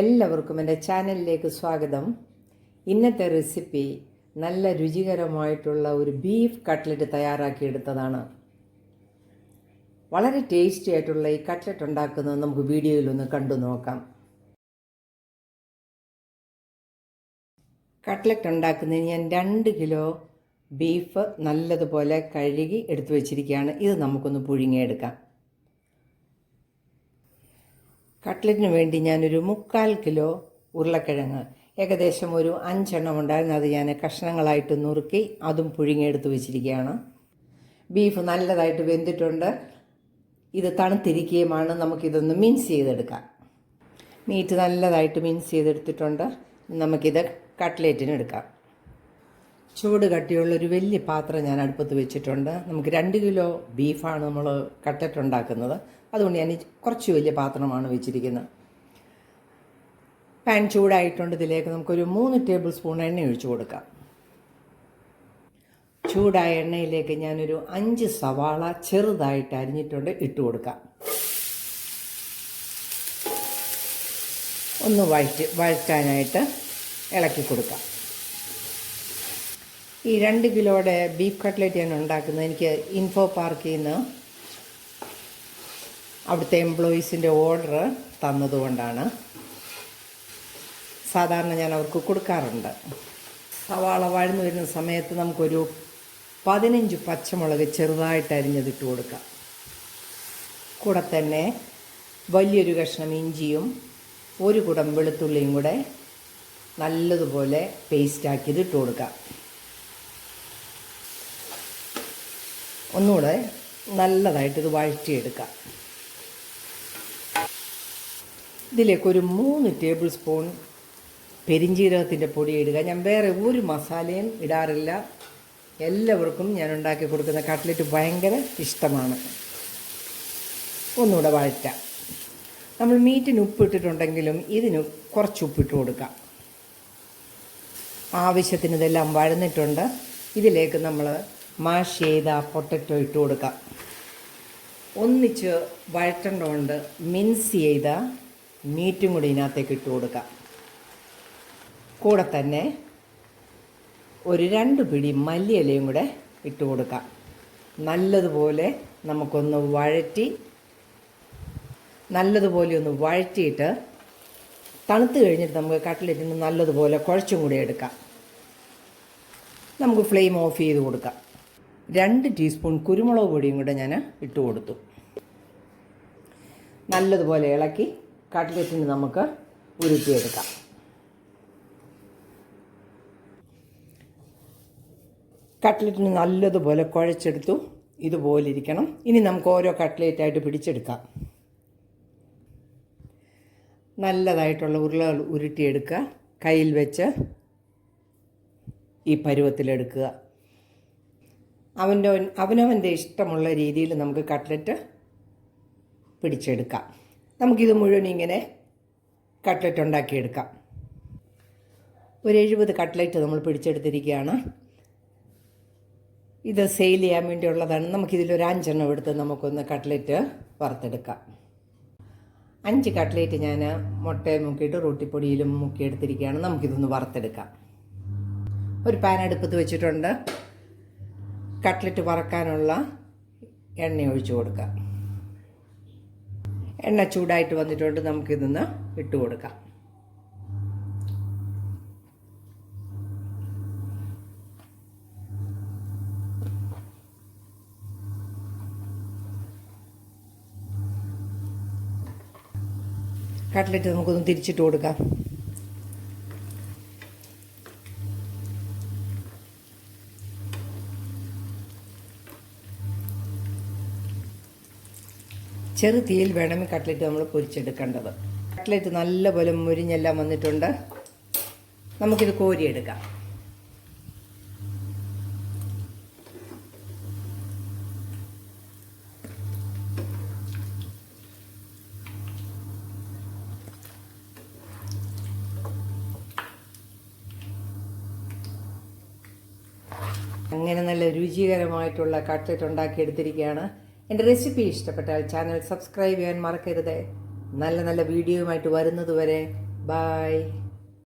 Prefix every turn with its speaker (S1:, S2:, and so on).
S1: എല്ലാവർക്കും എൻ്റെ ചാനലിലേക്ക് സ്വാഗതം. ഇന്നത്തെ റെസിപ്പി നല്ല രുചികരമായിട്ടുള്ള ഒരു ബീഫ് കട്ട്ലറ്റ് തയ്യാറാക്കിയെടുത്തതാണ്. വളരെ ടേസ്റ്റി ആയിട്ടുള്ള ഈ കട്ട്ലറ്റ് ഉണ്ടാക്കുന്നത് നമുക്ക് വീഡിയോയിലൊന്ന് കണ്ടു നോക്കാം. കട്ട്ലറ്റ് ഉണ്ടാക്കുന്നതിന് ഞാൻ 2 കിലോ ബീഫ് നല്ലതുപോലെ കഴുകി എടുത്തു വച്ചിരിക്കുകയാണ്. ഇത് നമുക്കൊന്ന് പുഴുങ്ങിയെടുക്കാം. കട്ട്ലറ്റിന് വേണ്ടി ഞാനൊരു 3/4 കിലോ ഉരുളക്കിഴങ്ങ്, ഏകദേശം ഒരു 5 എണ്ണം ഉണ്ടായിരുന്നു, അത് ഞാൻ കഷ്ണങ്ങളായിട്ട് നുറുക്കി അതും പുഴുങ്ങിയെടുത്ത് വെച്ചിരിക്കുകയാണ്. ബീഫ് നല്ലതായിട്ട് വെന്തിട്ടുണ്ട്. ഇത് തണുത്തിരിക്കുകയുമാണ്. നമുക്കിതൊന്ന് മിൻസ് ചെയ്തെടുക്കാം. മീറ്റ് നല്ലതായിട്ട് മിൻസ് ചെയ്തെടുത്തിട്ടുണ്ട്. നമുക്കിത് കട്ട്ലേറ്റിന് എടുക്കാം. ചൂട് കട്ടിയുള്ളൊരു വലിയ പാത്രം ഞാൻ അടുപ്പത്ത് വെച്ചിട്ടുണ്ട്. നമുക്ക് 2 കിലോ ബീഫാണ് നമ്മൾ കട്ട്ലറ്റ് ഉണ്ടാക്കുന്നത്. അതുകൊണ്ട് ഞാൻ കുറച്ച് വലിയ പാത്രമാണ് വെച്ചിരിക്കുന്നത്. പാൻ ചൂടായിട്ടുണ്ട്. ഇതിലേക്ക് നമുക്കൊരു 3 ടേബിൾ സ്പൂൺ എണ്ണ ഒഴിച്ചു കൊടുക്കാം. ചൂടായ എണ്ണയിലേക്ക് ഞാനൊരു 5 സവാള ചെറുതായിട്ട് അരിഞ്ഞിട്ടുണ്ട് ഇട്ട് കൊടുക്കാം. ഒന്ന് വഴറ്റാനായിട്ട് ഇളക്കി കൊടുക്കാം. ഈ 2 കിലോയുടെ ബീഫ് കട്ട്ലറ്റ് ഞാൻ ഉണ്ടാക്കുന്നത് എനിക്ക് ഇൻഫോ പാർക്കിൽ നിന്ന് അവിടുത്തെ എംപ്ലോയീസിൻ്റെ ഓർഡർ തന്നതുകൊണ്ടാണ്. സാധാരണ ഞാൻ അവർക്ക് കൊടുക്കാറുണ്ട്. സവാള വഴന്നു വരുന്ന സമയത്ത് നമുക്കൊരു 15 പച്ചമുളക് ചെറുതായിട്ട് അരിഞ്ഞതിട്ട് കൊടുക്കാം. കൂടെ തന്നെ വലിയൊരു കഷ്ണം ഇഞ്ചിയും 1 കുടം വെളുത്തുള്ളിയും കൂടെ നല്ലതുപോലെ പേസ്റ്റാക്കിയത് ഇട്ട് കൊടുക്കാം. ഒന്നുകൂടെ നല്ലതായിട്ട് ഇത് വഴറ്റിയെടുക്കാം. ഇതിലേക്കൊരു 3 ടേബിൾ സ്പൂൺ പെരിഞ്ജീരകത്തിൻ്റെ പൊടി ഇടുക. ഞാൻ വേറെ ഒരു മസാലയും ഇടാറില്ല. എല്ലാവർക്കും ഞാൻ ഉണ്ടാക്കി കൊടുക്കുന്ന കട്ട്ലറ്റ് ഭയങ്കര ഇഷ്ടമാണ്. ഒന്നുകൂടെ വഴറ്റാം. നമ്മൾ മീറ്റിന് ഉപ്പിട്ടിട്ടുണ്ടെങ്കിലും ഇതിന് കുറച്ച് ഉപ്പിട്ട് കൊടുക്കാം. ആവശ്യത്തിന് ഇതെല്ലാം വഴന്നിട്ടുണ്ട്. ഇതിലേക്ക് നമ്മൾ മാഷ് ചെയ്ത പൊട്ടറ്റോ ഇട്ട് കൊടുക്കാം. ഒന്നിച്ച് വഴറ്റേണ്ടതുകൊണ്ട് മിൻസ് ചെയ്ത മീറ്റും കൂടി ഇതിനകത്തേക്ക് ഇട്ട് കൊടുക്കാം. കൂടെ തന്നെ ഒരു 2 പിടി മല്ലിയിലയും കൂടെ ഇട്ട് കൊടുക്കാം. നല്ലതുപോലെ നമുക്കൊന്ന് ഒന്ന് വഴറ്റിയിട്ട് തണുത്ത് കഴിഞ്ഞിട്ട് നമുക്ക് കട്ട്ലറ്റിന് നല്ലതുപോലെ കുഴച്ചും കൂടി എടുക്കാം. നമുക്ക് ഫ്ലെയിം ഓഫ് ചെയ്ത് കൊടുക്കാം. 2 ടീസ്പൂൺ കുരുമുളക് പൊടിയും കൂടെ ഞാൻ ഇട്ട് കൊടുത്തു. നല്ലതുപോലെ ഇളക്കി കട്ട്ലറ്റിന് നമുക്ക് ഉരുട്ടിയെടുക്കാം. കട്ട്ലറ്റിന് നല്ലതുപോലെ കുഴച്ചെടുത്തു. ഇതുപോലെ ഇരിക്കണം. ഇനി നമുക്ക് ഓരോ കട്ട്ലേറ്റായിട്ട് പിടിച്ചെടുക്കാം. നല്ലതായിട്ടുള്ള ഉരുളകൾ ഉരുട്ടിയെടുക്കുക. കയ്യിൽ വെച്ച് ഈ പരുവത്തിലെടുക്കുക. അവനവൻ്റെ ഇഷ്ടമുള്ള രീതിയിൽ നമുക്ക് കട്ട്ലറ്റ് പിടിച്ചെടുക്കാം. നമുക്കിത് മുഴുവൻ ഇങ്ങനെ കട്ട്ലറ്റ് ഉണ്ടാക്കിയെടുക്കാം. ഒരു 70 കട്ട്ലറ്റ് നമ്മൾ പിടിച്ചെടുത്തിരിക്കുകയാണ്. ഇത് സെയിൽ ചെയ്യാൻ വേണ്ടിയുള്ളതാണ്. നമുക്കിതിലൊരു 5 എണ്ണം എടുത്ത് നമുക്കൊന്ന് കട്ട്ലറ്റ് വറുത്തെടുക്കാം. 5 കട്ട്ലേറ്റ് ഞാൻ മുട്ടയും മുക്കിയിട്ട് റൊട്ടിപ്പൊടിയിലും മുക്കിയെടുത്തിരിക്കുകയാണ്. നമുക്കിതൊന്ന് വറുത്തെടുക്കാം. ഒരു പാൻ അടുപ്പത്ത് വെച്ചിട്ടുണ്ട്. കട്ട്ലറ്റ് വറക്കാനുള്ള എണ്ണ ഒഴിച്ചു കൊടുക്കാം. എണ്ണ ചൂടായിട്ട് വന്നിട്ടുണ്ട്. നമുക്കിതൊന്ന് ഇട്ട് കൊടുക്കാം. കട്ട്ലറ്റ് നമുക്കൊന്ന് തിരിച്ചിട്ട് കൊടുക്കാം. ചെറു തീയിൽ വേണം ഈ കട്ട്ലറ്റ് നമ്മൾ പൊരിച്ചെടുക്കേണ്ടത്. കട്ട്ലറ്റ് നല്ലപോലെ മുരിഞ്ഞെല്ലാം വന്നിട്ടുണ്ട്. നമുക്കിത് കോരിയെടുക്കാം. അങ്ങനെ നല്ല രുചികരമായിട്ടുള്ള കട്ട്ലറ്റ് ഉണ്ടാക്കിയെടുത്തിരിക്കുകയാണ്. എൻ്റെ റെസിപ്പി ഇഷ്ടപ്പെട്ടാൽ ചാനൽ സബ്സ്ക്രൈബ് ചെയ്യാൻ മറക്കരുത്. നല്ല നല്ല വീഡിയോയുമായിട്ട് വരുന്നതുവരെ ബായ്.